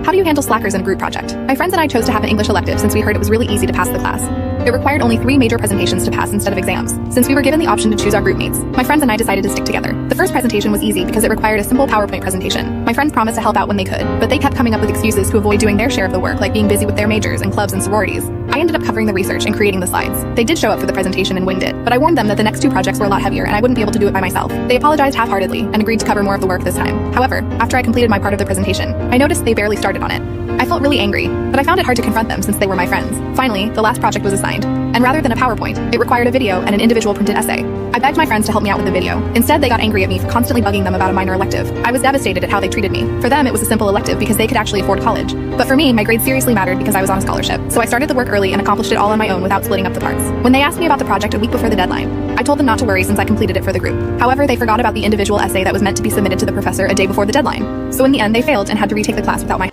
How do you handle slackers in a group project? My friends and I chose to have an English elective since we heard it was really easy to pass the class. It required only 3 major presentations to pass instead of exams. Since we were given the option to choose our group mates, my friends and I decided to stick together. The first presentation was easy because it required a simple PowerPoint presentation. My friends promised to help out when they could, but they kept coming up with excuses to avoid doing their share of the work, like being busy with their majors and clubs and sororities. I ended up covering the research and creating the slides. They did show up for the presentation and winged it, but I warned them that the next 2 projects were a lot heavier and I wouldn't be able to do it by myself. They apologized half-heartedly and agreed to cover more of the work this time. However, after I completed my part of the presentation, I noticed they barely started on it. I felt really angry, but I found it hard to confront them since they were my friends. Finally, the last project was assigned, and rather than a PowerPoint, it required a video and an individual printed essay. I begged my friends to help me out with the video. Instead, they got angry at me for constantly bugging them about a minor elective. I was devastated at how they treated me. For them, it was a simple elective because they could actually afford college. But for me, my grades seriously mattered because I was on a scholarship. So I started the work early and accomplished it all on my own without splitting up the parts. When they asked me about the project a week before the deadline, I told them not to worry since I completed it for the group. However, they forgot about the individual essay that was meant to be submitted to the professor a day before the deadline. So in the end, they failed and had to retake the class without my